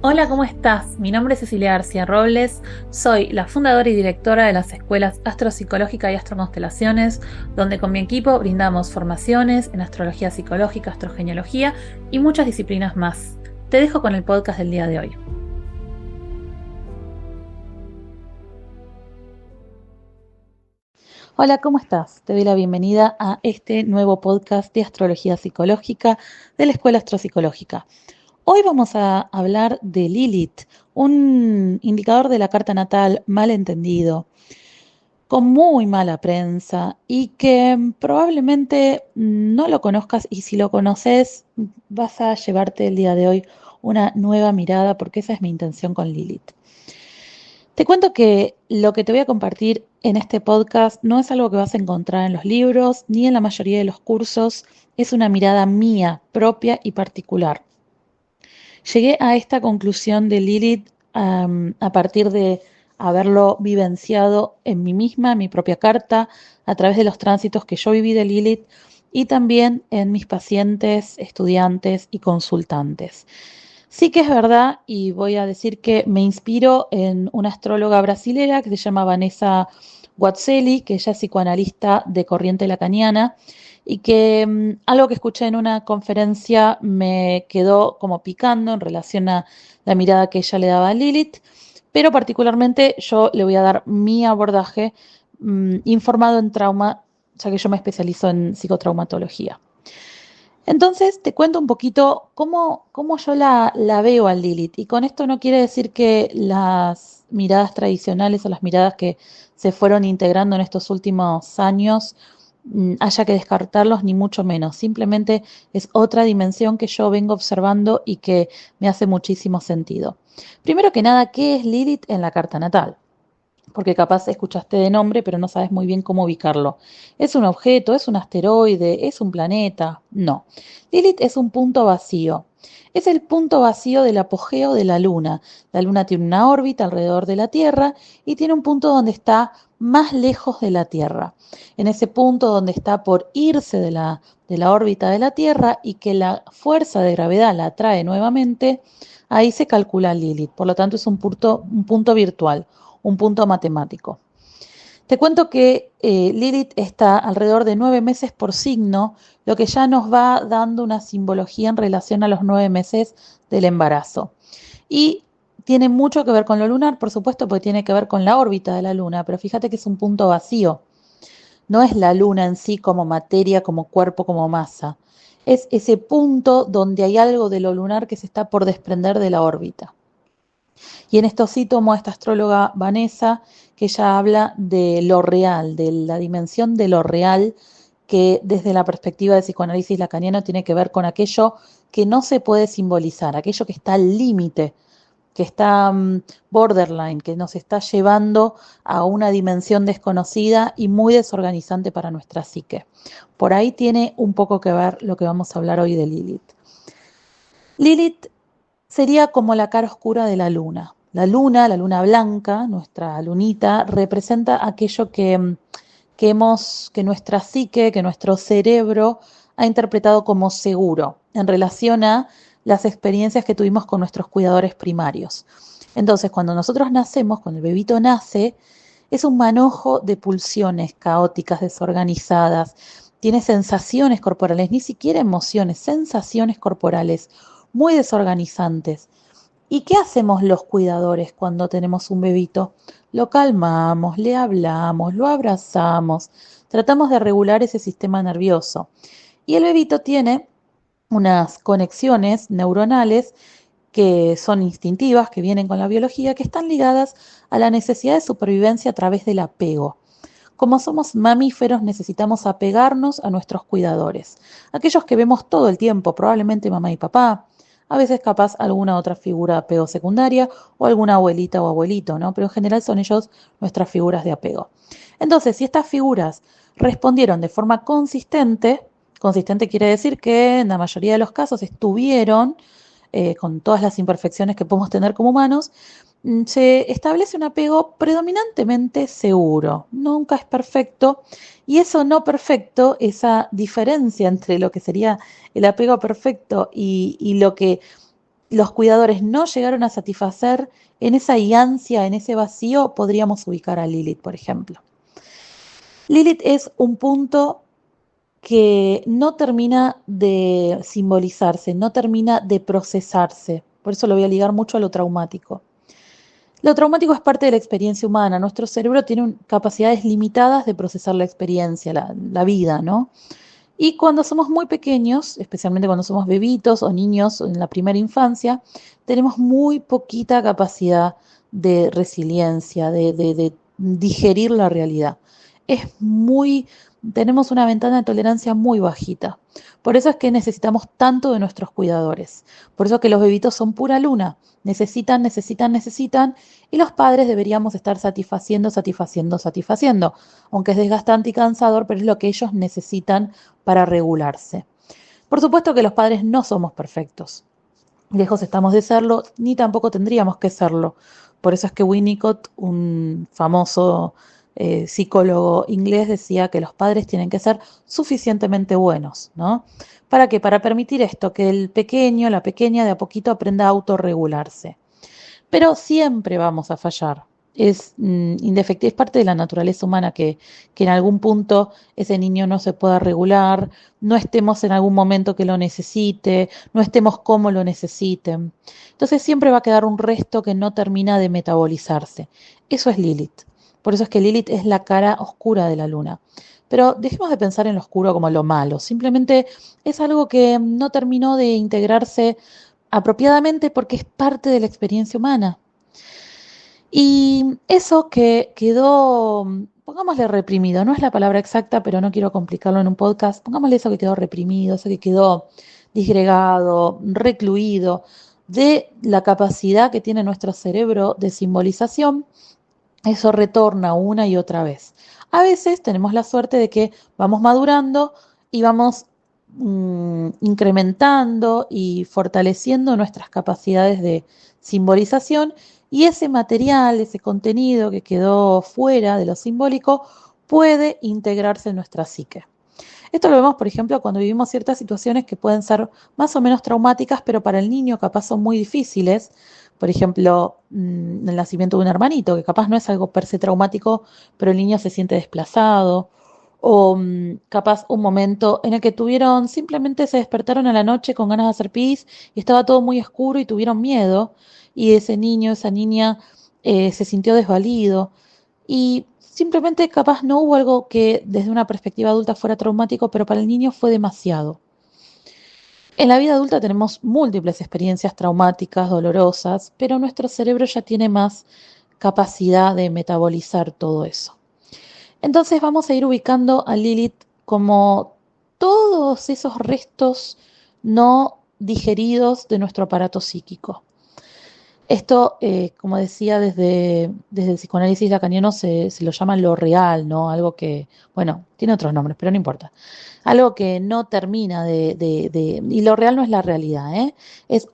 Hola, ¿cómo estás? Mi nombre es Cecilia García Robles, soy la fundadora y directora de las escuelas Astropsicológica y Astroconstelaciones, donde con mi equipo brindamos formaciones en astrología psicológica, astrogenealogía y muchas disciplinas más. Te dejo con el podcast del día de hoy. Hola, ¿cómo estás? Te doy la bienvenida a este nuevo podcast de astrología psicológica de la Escuela Astropsicológica. Hoy vamos a hablar de Lilith, un indicador de la carta natal mal entendido, con muy mala prensa y que probablemente no lo conozcas, y si lo conoces vas a llevarte el día de hoy una nueva mirada, porque esa es mi intención con Lilith. Te cuento que lo que te voy a compartir en este podcast no es algo que vas a encontrar en los libros ni en la mayoría de los cursos, es una mirada mía, propia y particular. Llegué a esta conclusión de Lilith a partir de haberlo vivenciado en mí misma, en mi propia carta, a través de los tránsitos que yo viví de Lilith y también en mis pacientes, estudiantes y consultantes. Sí que es verdad, y voy a decir que me inspiro en una astróloga brasilera que se llama Vanessa Guazelli, que ella es psicoanalista de corriente lacaniana, y que algo que escuché en una conferencia me quedó como picando en relación a la mirada que ella le daba a Lilith, pero particularmente yo le voy a dar mi abordaje informado en trauma, ya que yo me especializo en psicotraumatología. Entonces te cuento un poquito cómo yo la veo a Lilith. Y con esto no quiere decir que las miradas tradicionales o las miradas que se fueron integrando en estos últimos años haya que descartarlos, ni mucho menos. Simplemente es otra dimensión que yo vengo observando y que me hace muchísimo sentido. Primero que nada, ¿qué es Lilith en la carta natal? Porque capaz escuchaste de nombre, pero no sabes muy bien cómo ubicarlo. ¿Es un objeto? ¿Es un asteroide? ¿Es un planeta? No. Lilith es un punto vacío. Es el punto vacío del apogeo de la Luna. La Luna tiene una órbita alrededor de la Tierra y tiene un punto donde está más lejos de la Tierra. En ese punto donde está por irse de la órbita de la Tierra y que la fuerza de gravedad la atrae nuevamente, ahí se calcula Lilith. Por lo tanto, es un punto virtual, un punto matemático. Te cuento que Lilith está alrededor de 9 meses por signo, lo que ya nos va dando una simbología en relación a los 9 meses del embarazo. Y tiene mucho que ver con lo lunar, por supuesto, porque tiene que ver con la órbita de la luna, pero fíjate que es un punto vacío. No es la luna en sí como materia, como cuerpo, como masa. Es ese punto donde hay algo de lo lunar que se está por desprender de la órbita. Y en esto sí tomo a esta astróloga Vanessa, que ella habla de lo real, de la dimensión de lo real, que desde la perspectiva del psicoanálisis lacaniano tiene que ver con aquello que no se puede simbolizar, aquello que está al límite, que está borderline, que nos está llevando a una dimensión desconocida y muy desorganizante para nuestra psique. Por ahí tiene un poco que ver lo que vamos a hablar hoy de Lilith. Lilith sería como la cara oscura de la luna. La luna blanca, nuestra lunita, representa aquello que nuestra psique, que nuestro cerebro ha interpretado como seguro en relación a las experiencias que tuvimos con nuestros cuidadores primarios. Entonces, cuando nosotros nacemos, cuando el bebito nace, es un manojo de pulsiones caóticas, desorganizadas, tiene sensaciones corporales, ni siquiera emociones, sensaciones corporales muy desorganizantes. ¿Y qué hacemos los cuidadores cuando tenemos un bebito? Lo calmamos, le hablamos, lo abrazamos, tratamos de regular ese sistema nervioso. Y el bebito tiene unas conexiones neuronales que son instintivas, que vienen con la biología, que están ligadas a la necesidad de supervivencia a través del apego. Como somos mamíferos, necesitamos apegarnos a nuestros cuidadores, aquellos que vemos todo el tiempo, probablemente mamá y papá, a veces capaz alguna otra figura de apego secundaria o alguna abuelita o abuelito, ¿no? Pero en general son ellos nuestras figuras de apego. Entonces, si estas figuras respondieron de forma consistente, consistente quiere decir que en la mayoría de los casos estuvieron, con todas las imperfecciones que podemos tener como humanos, se establece un apego predominantemente seguro. Nunca es perfecto. Y eso no perfecto, esa diferencia entre lo que sería el apego perfecto y lo que los cuidadores no llegaron a satisfacer, en esa ansia, en ese vacío, podríamos ubicar a Lilith, por ejemplo. Lilith es un punto que no termina de simbolizarse, no termina de procesarse. Por eso lo voy a ligar mucho a lo traumático. Lo traumático es parte de la experiencia humana. Nuestro cerebro tiene capacidades limitadas de procesar la experiencia, la vida, ¿no? Y cuando somos muy pequeños, especialmente cuando somos bebitos o niños en la primera infancia, tenemos muy poquita capacidad de resiliencia, de digerir la realidad. Es muy, tenemos una ventana de tolerancia muy bajita. Por eso es que necesitamos tanto de nuestros cuidadores. Por eso que los bebitos son pura luna. Necesitan, necesitan, necesitan. Y los padres deberíamos estar satisfaciendo, satisfaciendo, satisfaciendo. Aunque es desgastante y cansador, pero es lo que ellos necesitan para regularse. Por supuesto que los padres no somos perfectos. Lejos estamos de serlo, ni tampoco tendríamos que serlo. Por eso es que Winnicott, un famoso psicólogo inglés, decía que los padres tienen que ser suficientemente buenos, ¿no? ¿Para qué? Para permitir esto, que el pequeño, la pequeña, de a poquito aprenda a autorregularse. Pero siempre vamos a fallar. Es indefectible, es parte de la naturaleza humana que en algún punto ese niño no se pueda regular, no estemos en algún momento que lo necesite, no estemos como lo necesiten. Entonces siempre va a quedar un resto que no termina de metabolizarse. Eso es Lilith. Por eso es que Lilith es la cara oscura de la luna. Pero dejemos de pensar en lo oscuro como lo malo. Simplemente es algo que no terminó de integrarse apropiadamente porque es parte de la experiencia humana. Y eso que quedó, pongámosle reprimido, no es la palabra exacta, pero no quiero complicarlo en un podcast, pongámosle eso que quedó reprimido, eso que quedó disgregado, recluido, de la capacidad que tiene nuestro cerebro de simbolización, eso retorna una y otra vez. A veces tenemos la suerte de que vamos madurando y vamos incrementando y fortaleciendo nuestras capacidades de simbolización y ese material, ese contenido que quedó fuera de lo simbólico puede integrarse en nuestra psique. Esto lo vemos, por ejemplo, cuando vivimos ciertas situaciones que pueden ser más o menos traumáticas, pero para el niño capaz son muy difíciles. Por ejemplo, el nacimiento de un hermanito, que capaz no es algo per se traumático, pero el niño se siente desplazado. O capaz un momento en el que tuvieron, simplemente se despertaron a la noche con ganas de hacer pis y estaba todo muy oscuro y tuvieron miedo. Y ese niño, esa niña se sintió desvalido. Y simplemente capaz no hubo algo que desde una perspectiva adulta fuera traumático, pero para el niño fue demasiado. En la vida adulta tenemos múltiples experiencias traumáticas, dolorosas, pero nuestro cerebro ya tiene más capacidad de metabolizar todo eso. Entonces vamos a ir ubicando a Lilith como todos esos restos no digeridos de nuestro aparato psíquico. Esto, como decía, desde el psicoanálisis lacaniano se lo llama lo real, ¿no? Algo que, bueno, tiene otros nombres, pero no importa. Algo que no termina y lo real no es la realidad, ¿eh? Es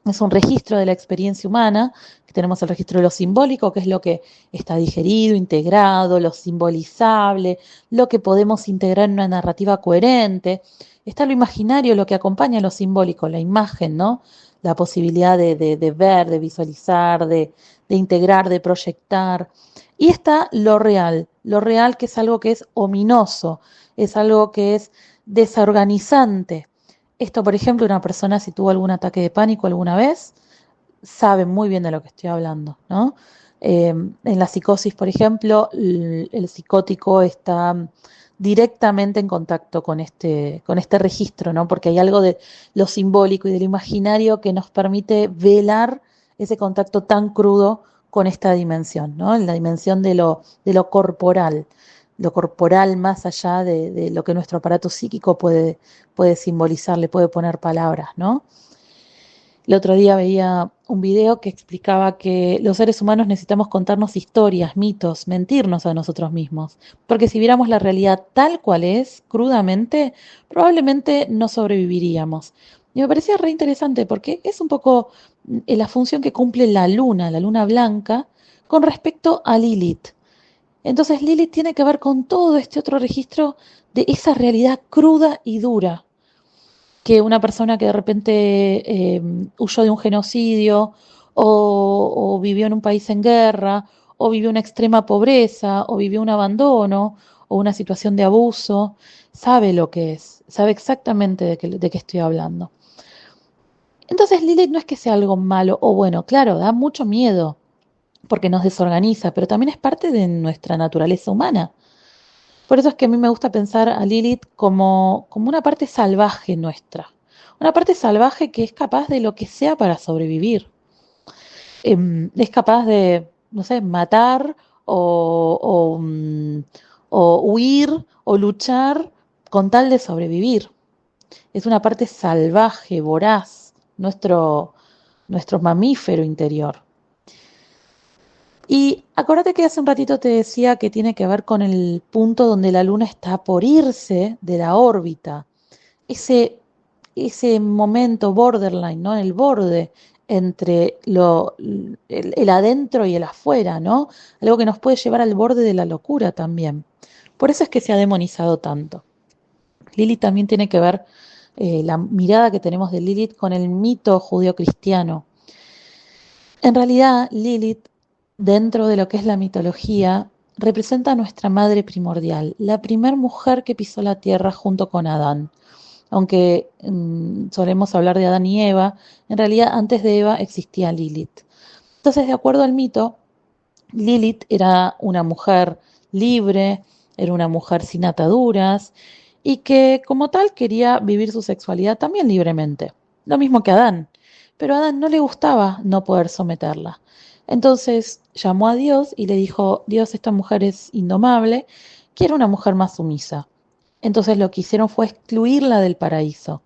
es un registro de la experiencia humana, que tenemos el registro de lo simbólico, que es lo que está digerido, integrado, lo simbolizable, lo que podemos integrar en una narrativa coherente. Está lo imaginario, lo que acompaña a lo simbólico, la imagen, ¿no? La posibilidad de ver, de visualizar, de integrar, de proyectar. Y está lo real que es algo que es ominoso, es algo que es desorganizante. Esto, por ejemplo, una persona si tuvo algún ataque de pánico alguna vez, sabe muy bien de lo que estoy hablando, ¿no? En la psicosis, por ejemplo, el psicótico está directamente en contacto con este registro, ¿no? Porque hay algo de lo simbólico y de lo imaginario que nos permite velar ese contacto tan crudo con esta dimensión, ¿no? En la dimensión de lo corporal más allá de lo que nuestro aparato psíquico puede simbolizar, le puede poner palabras, ¿no? El otro día veía un video que explicaba que los seres humanos necesitamos contarnos historias, mitos, mentirnos a nosotros mismos, porque si viéramos la realidad tal cual es, crudamente, probablemente no sobreviviríamos. Y me parecía re interesante porque es un poco la función que cumple la luna blanca, con respecto a Lilith. Entonces Lilith tiene que ver con todo este otro registro de esa realidad cruda y dura. que una persona que de repente huyó de un genocidio o vivió en un país en guerra o vivió una extrema pobreza o vivió un abandono o una situación de abuso, sabe lo que es, sabe exactamente de qué estoy hablando. Entonces Lilith no es que sea algo malo o bueno, claro, da mucho miedo porque nos desorganiza, pero también es parte de nuestra naturaleza humana. Por eso es que a mí me gusta pensar a Lilith como una parte salvaje nuestra. Una parte salvaje que es capaz de lo que sea para sobrevivir. Es capaz de, no sé, matar o huir o luchar con tal de sobrevivir. Es una parte salvaje, voraz, nuestro mamífero interior. Y acuérdate que hace un ratito te decía que tiene que ver con el punto donde la luna está por irse de la órbita. Ese, ese momento borderline, ¿no? El borde entre el adentro y el afuera, ¿no? Algo que nos puede llevar al borde de la locura también. Por eso es que se ha demonizado tanto. Lilith también tiene que ver la mirada que tenemos de Lilith con el mito judío-cristiano. En realidad, Lilith, dentro de lo que es la mitología, representa a nuestra madre primordial, la primer mujer que pisó la tierra junto con Adán. Aunque solemos hablar de Adán y Eva, en realidad antes de Eva existía Lilith. Entonces, de acuerdo al mito, Lilith era una mujer libre, era una mujer sin ataduras y que como tal quería vivir su sexualidad también libremente, lo mismo que Adán, pero a Adán no le gustaba no poder someterla. Entonces llamó a Dios y le dijo, Dios, esta mujer es indomable, quiero una mujer más sumisa. Entonces lo que hicieron fue excluirla del paraíso.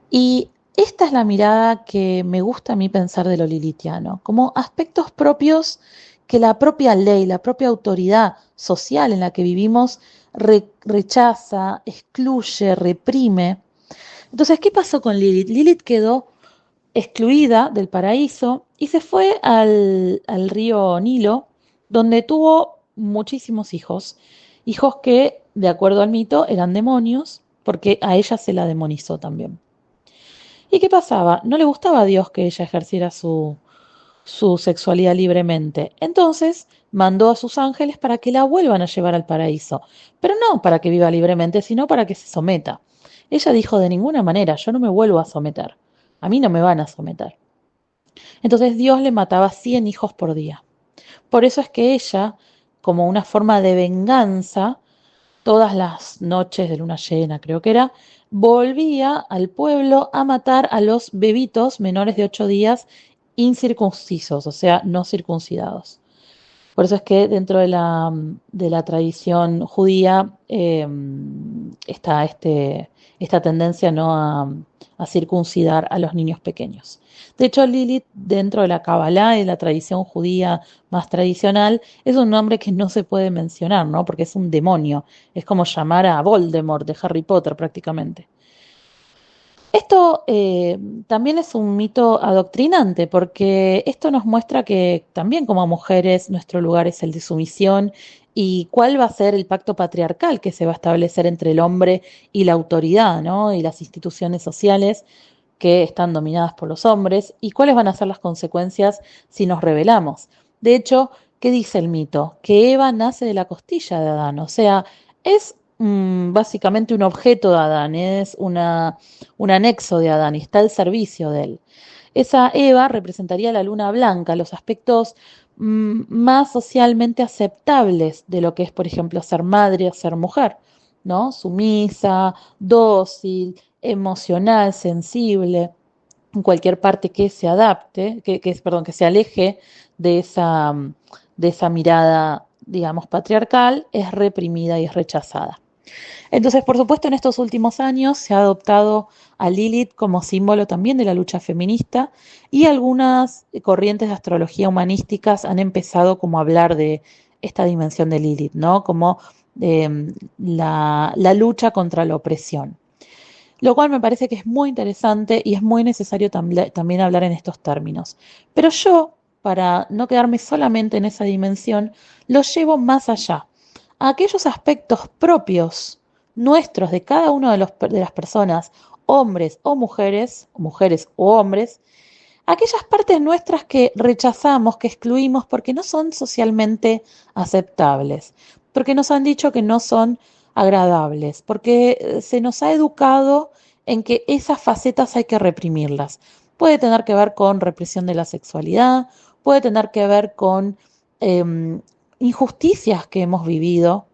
Y esta es la mirada que me gusta a mí pensar de lo lilitiano, como aspectos propios que la propia ley, la propia autoridad social en la que vivimos rechaza, excluye, reprime. Entonces, ¿qué pasó con Lilith? Lilith quedó excluida del paraíso y se fue al río Nilo, donde tuvo muchísimos hijos, hijos que, de acuerdo al mito, eran demonios, porque a ella se la demonizó también. ¿Y qué pasaba? No le gustaba a Dios que ella ejerciera su sexualidad libremente. Entonces mandó a sus ángeles para que la vuelvan a llevar al paraíso. Pero no para que viva libremente, sino para que se someta. Ella dijo, de ninguna manera, yo no me vuelvo a someter. A mí no me van a someter. Entonces Dios le mataba 100 hijos por día. Por eso es que ella, como una forma de venganza, todas las noches de luna llena, creo que era, volvía al pueblo a matar a los bebitos menores de 8 días incircuncisos, o sea, no circuncidados. Por eso es que dentro de la tradición judía está esta tendencia ¿no? a circuncidar a los niños pequeños. De hecho, Lilith, dentro de la Kabbalah y la tradición judía más tradicional, es un nombre que no se puede mencionar, ¿no? Porque es un demonio. Es como llamar a Voldemort de Harry Potter prácticamente. Esto también es un mito adoctrinante porque esto nos muestra que también como mujeres nuestro lugar es el de sumisión y cuál va a ser el pacto patriarcal que se va a establecer entre el hombre y la autoridad, ¿no? Y las instituciones sociales que están dominadas por los hombres y cuáles van a ser las consecuencias si nos rebelamos. De hecho, ¿qué dice el mito? Que Eva nace de la costilla de Adán, o sea, es básicamente un objeto de Adán, es un anexo de Adán y está al servicio de él. Esa Eva representaría la luna blanca, los aspectos más socialmente aceptables de lo que es, por ejemplo, ser madre o ser mujer, ¿no? Sumisa, dócil, emocional, sensible, en cualquier parte que se adapte, perdón, que se aleje de esa mirada, digamos, patriarcal, es reprimida y es rechazada. Entonces, por supuesto, en estos últimos años se ha adoptado a Lilith como símbolo también de la lucha feminista y algunas corrientes de astrología humanísticas han empezado como a hablar de esta dimensión de Lilith, ¿no? Como la lucha contra la opresión. Lo cual me parece que es muy interesante y es muy necesario también hablar en estos términos. Pero yo, para no quedarme solamente en esa dimensión, lo llevo más allá, a aquellos aspectos propios nuestros, de cada uno de las personas, hombres o mujeres o hombres, aquellas partes nuestras que rechazamos, que excluimos porque no son socialmente aceptables, porque nos han dicho que no son agradables, porque se nos ha educado en que esas facetas hay que reprimirlas. Puede tener que ver con represión de la sexualidad, puede tener que ver con eh, injusticias que hemos vivido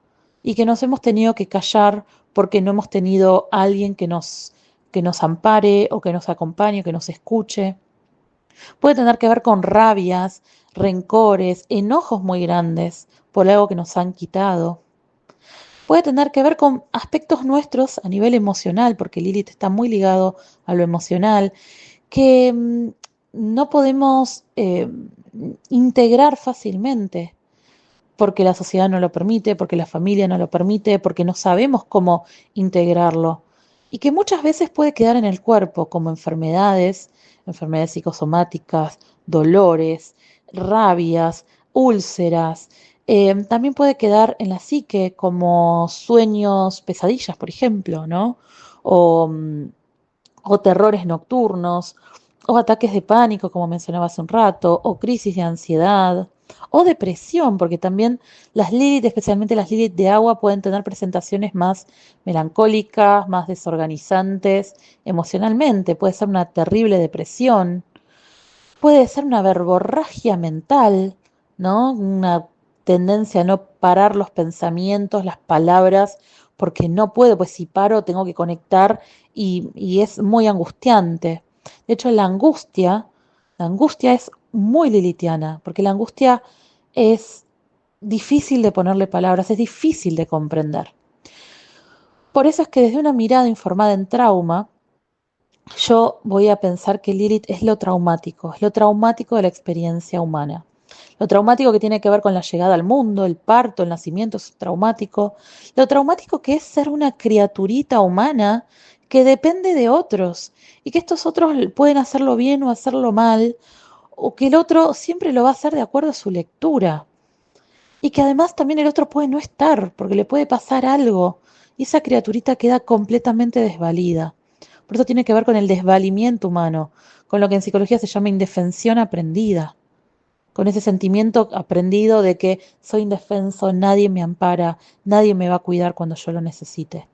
y que nos hemos tenido que callar porque no hemos tenido a alguien que nos ampare o que nos acompañe, que nos escuche. Puede tener que ver con rabias, rencores, enojos muy grandes por algo que nos han quitado. Puede tener que ver con aspectos nuestros a nivel emocional, porque Lilith está muy ligado a lo emocional, que no podemos integrar fácilmente, porque la sociedad no lo permite, porque la familia no lo permite, porque no sabemos cómo integrarlo. Y que muchas veces puede quedar en el cuerpo como enfermedades, enfermedades psicosomáticas, dolores, rabias, úlceras. También puede quedar en la psique como sueños, pesadillas, por ejemplo, ¿no? O, o terrores nocturnos, o ataques de pánico, como mencionaba hace un rato, o crisis de ansiedad, o depresión, porque también las Lilith, especialmente las Lilith de agua, pueden tener presentaciones más melancólicas, más desorganizantes emocionalmente. Puede ser una terrible depresión, puede ser una verborragia mental, ¿no? Una tendencia a no parar los pensamientos, las palabras, porque no puedo, pues si paro tengo que conectar y es muy angustiante. De hecho, la angustia es muy lilitiana, porque la angustia es difícil de ponerle palabras, es difícil de comprender. Por eso es que desde una mirada informada en trauma, yo voy a pensar que Lilith es lo traumático de la experiencia humana. Lo traumático que tiene que ver con la llegada al mundo, el parto, el nacimiento es traumático. Lo traumático que es ser una criaturita humana que depende de otros y que estos otros pueden hacerlo bien o hacerlo mal, o que el otro siempre lo va a hacer de acuerdo a su lectura. Y que además también el otro puede no estar, porque le puede pasar algo, y esa criaturita queda completamente desvalida. Por eso tiene que ver con el desvalimiento humano, con lo que en psicología se llama indefensión aprendida, con ese sentimiento aprendido de que soy indefenso, nadie me ampara, nadie me va a cuidar cuando yo lo necesite.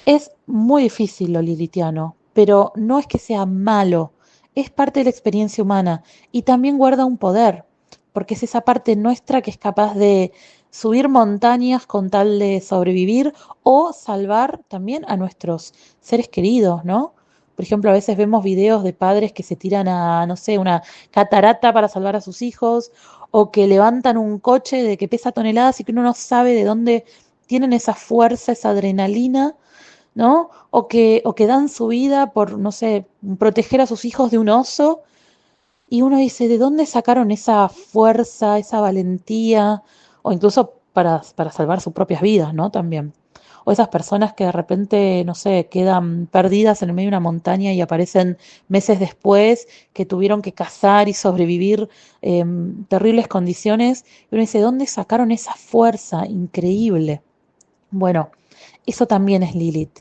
Es muy difícil lo lilitiano, pero no es que sea malo, es parte de la experiencia humana y también guarda un poder, porque es esa parte nuestra que es capaz de subir montañas con tal de sobrevivir o salvar también a nuestros seres queridos, ¿no? Por ejemplo, a veces vemos videos de padres que se tiran a, no sé, una catarata para salvar a sus hijos o que levantan un coche de que pesa toneladas y que uno no sabe de dónde tienen esa fuerza, esa adrenalina, ¿no? O que dan su vida por, no sé, proteger a sus hijos de un oso. Y uno dice, ¿de dónde sacaron esa fuerza, esa valentía? O incluso para salvar sus propias vidas, ¿no? También. O esas personas que de repente, no sé, quedan perdidas en el medio de una montaña y aparecen meses después, que tuvieron que cazar y sobrevivir terribles condiciones. Y uno dice, ¿dónde sacaron esa fuerza increíble? Bueno, eso también es Lilith.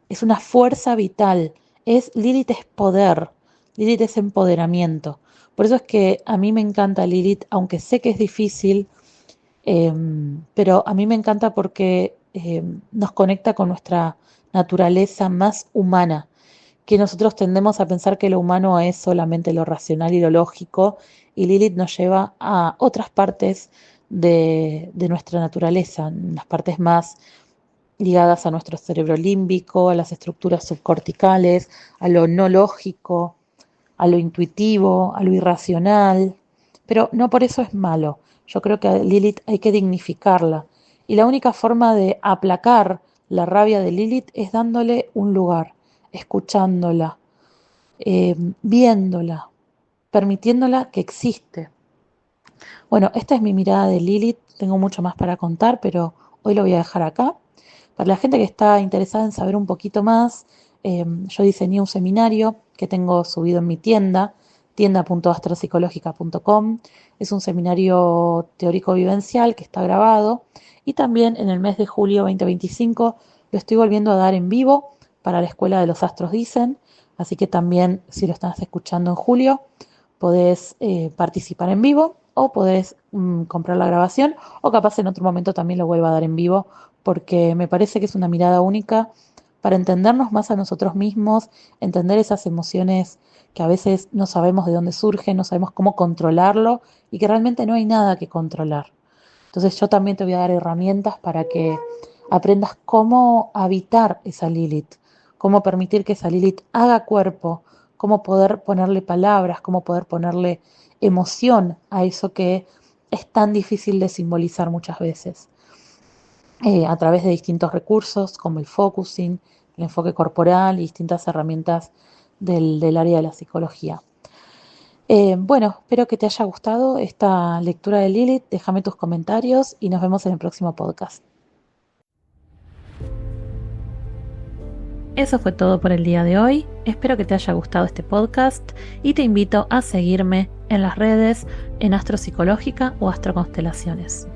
Es una fuerza vital. Lilith es poder. Lilith es empoderamiento. Por eso es que a mí me encanta Lilith, aunque sé que es difícil, eh, pero a mí me encanta porque nos conecta con nuestra naturaleza más humana, que nosotros tendemos a pensar que lo humano es solamente lo racional y lo lógico, y Lilith nos lleva a otras partes de nuestra naturaleza, las partes más ligadas a nuestro cerebro límbico, a las estructuras subcorticales, a lo no lógico, a lo intuitivo, a lo irracional, pero no por eso es malo. Yo creo que a Lilith hay que dignificarla. Y la única forma de aplacar la rabia de Lilith es dándole un lugar, escuchándola, viéndola, permitiéndola que existe. Bueno, esta es mi mirada de Lilith. Tengo mucho más para contar, pero hoy lo voy a dejar acá. Para la gente que está interesada en saber un poquito más, yo diseñé un seminario que tengo subido en mi tienda, tienda.astropsicológica.com. Es un seminario teórico vivencial que está grabado y también en el mes de julio 2025 lo estoy volviendo a dar en vivo para la Escuela de los Astros Dicen, así que también si lo estás escuchando en julio, podés participar en vivo o podés comprar la grabación o capaz en otro momento también lo vuelva a dar en vivo porque me parece que es una mirada única para entendernos más a nosotros mismos, entender esas emociones que a veces no sabemos de dónde surgen, no sabemos cómo controlarlo y que realmente no hay nada que controlar. Entonces yo también te voy a dar herramientas para que aprendas cómo habitar esa Lilith, cómo permitir que esa Lilith haga cuerpo, cómo poder ponerle palabras, cómo poder ponerle emoción a eso que es tan difícil de simbolizar muchas veces, a través de distintos recursos como el focusing, el enfoque corporal y distintas herramientas del área de la psicología. Bueno, espero que te haya gustado esta lectura de Lilith. Déjame tus comentarios y nos vemos en el próximo podcast. Eso fue todo por el día de hoy. Espero que te haya gustado este podcast y te invito a seguirme en las redes en Astro Psicológica o Astro Constelaciones.